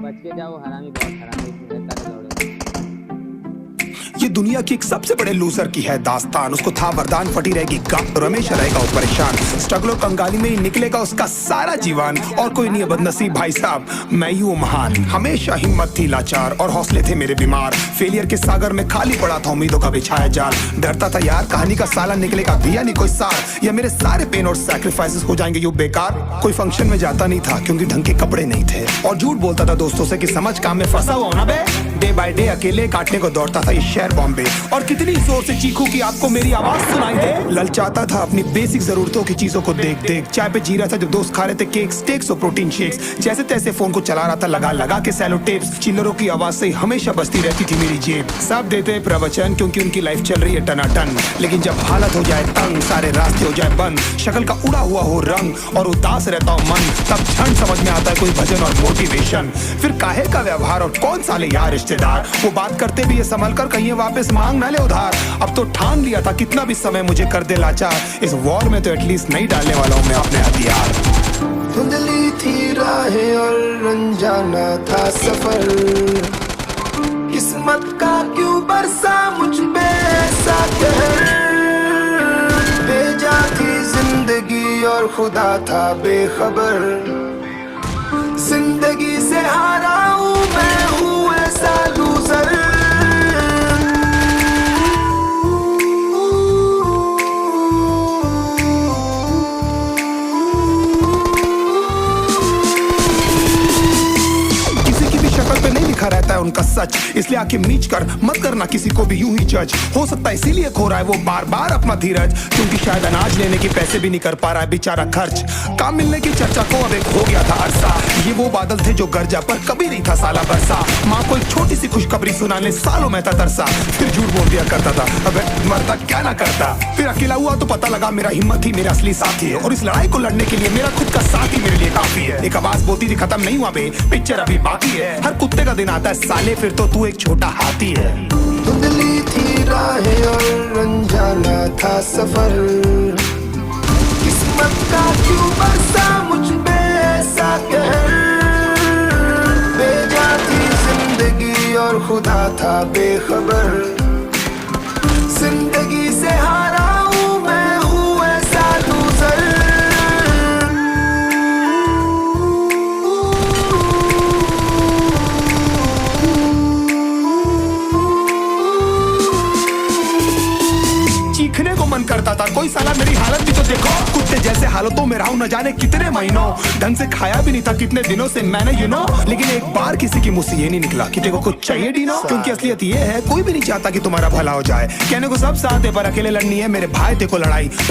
बच के जाओ, हरामी बहुत हरामी है, करे दौड़े। ये दुनिया की एक सबसे बड़े लूजर की है दास्तान। उसको था वरदान, फटी रहेगी गप, रमेशा रहेगा वो परेशान। स्ट्रगलो कंगाली में ही निकलेगा उसका सारा जीवन। और कोई नहीं है बदनसीब भाई साहब, मैं ही हूँ महान। हमेशा हिम्मत थी लाचार और हौसले थे मेरे बीमार। फेलियर के सागर में खाली पड़ा था उम्मीदों का बिछाया जाल। डरता था यार कहानी का साला निकलेगा दिया नहीं कोई सार, या मेरे सारे पेन और सैक्रिफाइसेस हो जाएंगे यूं बेकार। कोई फंक्शन में जाता नहीं था क्योंकि ढंग के कपड़े नहीं थे, और झूठ बोलता था दोस्तों से कि समझ काम में फंसा हुआ ना बे। डे बाय डे अकेले काटने को दौड़ता था ये शहर बॉम्बे। और कितनी जोर से चीखूं कि आपको मेरी आवाज सुनाई दे। ललचाता था अपनी बेसिक जरूरतों की चीजों को देख देख। चाय पे जी रहा था जब दोस्त खा रहे थे केक, स्टेक्स और प्रोटीन शेक्स। जैसे तैसे फोन को चला रहा था लगा लगा के सैलो टेप्स। चिल्लरों की आवाज से हमेशा बजती रहती थी मेरी जेब। सब देते प्रवचन क्योंकि उनकी लाइफ चल रही है टनाटन, लेकिन जब हालत हो जाए तंग, सारे रास्ते हो जाए बंद, शक्ल का उड़ा हुआ हो रंग और उदास रहता हो मन, तब क्षण समझ में आता है कोई भजन और मोटिवेशन। फिर काहे का व्यवहार और कौन साले यार रिश्तेदार, वो बात करते भी ये संभल कर कहीं वापस मांग ना ले उधार। अब तो ठान लिया था कितना भी समय मुझे कर दे लाचार, इस वॉर में तो एटलीस्ट नहीं डालने वाला हूँ मैं अपने हथियार। धुंधली थी राहें और अनजाना था सफर, किस्मत का क्यों बरसा मुझ पे ऐसा कहर। भेजा थी जिंदगी और खुदा था बेखबर, जिंदगी से हारा हूँ मैं हूँ ऐसा लूजर। शक्ल पे नहीं लिखा रहता है उनका सच, इसलिए आके मीच कर मत करना किसी को भी यूं ही जज। हो सकता है इसीलिए खो रहा है वो बार बार अपना धीरज, क्योंकि शायद अनाज लेने के पैसे भी नहीं कर पा रहा है बेचारा खर्च। काम मिलने की चर्चा को अब एक हो गया था अरसा, ये वो बादल थे जो गरजा पर कभी नहीं था साला बरसा। माँ को एक छोटी सी खुशखबरी सुनाने सालों में था तरसा, फिर झूठ बोल दिया करता था अबे मरता क्या ना करता। फिर अकेला हुआ तो पता लगा मेरा हिम्मत ही मेरा असली साथी है, और इस लड़ाई को लड़ने के लिए मेरा खुद का साथ ही मेरे लिए काफी है। एक आवाज बोलती थी खत्म नहीं हुआ बे, पिक्चर अभी बाकी है। हर कुत्ते का दिन आता है साले, फिर तो तू एक छोटा हाथी है। धुंधली थी राहें और अनजाना था सफर, किस्मत का क्यों बरसा मुझ पे ऐसा कहर। भेजा थी जिंदगी और खुदा था बेखबर, जिंदगी से हारा हूँ मैं हूँ ऐसा लूजर। चीखने को मन करता था, कोई साला मेरी हालत भी तो देखो। कुत्ते जैसे हालतों में रहा हूं न जाने कितने महीनों, ढंग से खाया भी नहीं था कितने दिनों से मैंने लेकिन एक बार किसी की मुंह से ये नहीं निकला कि तेरे को कुछ चाहिए डीनो। क्योंकि असलियत ये है कोई भी नहीं चाहता कि तुम्हारा भला हो जाए। कहने को सब साथ है पर अकेले लड़नी है मेरे भाई, तेरे को लड़ाई।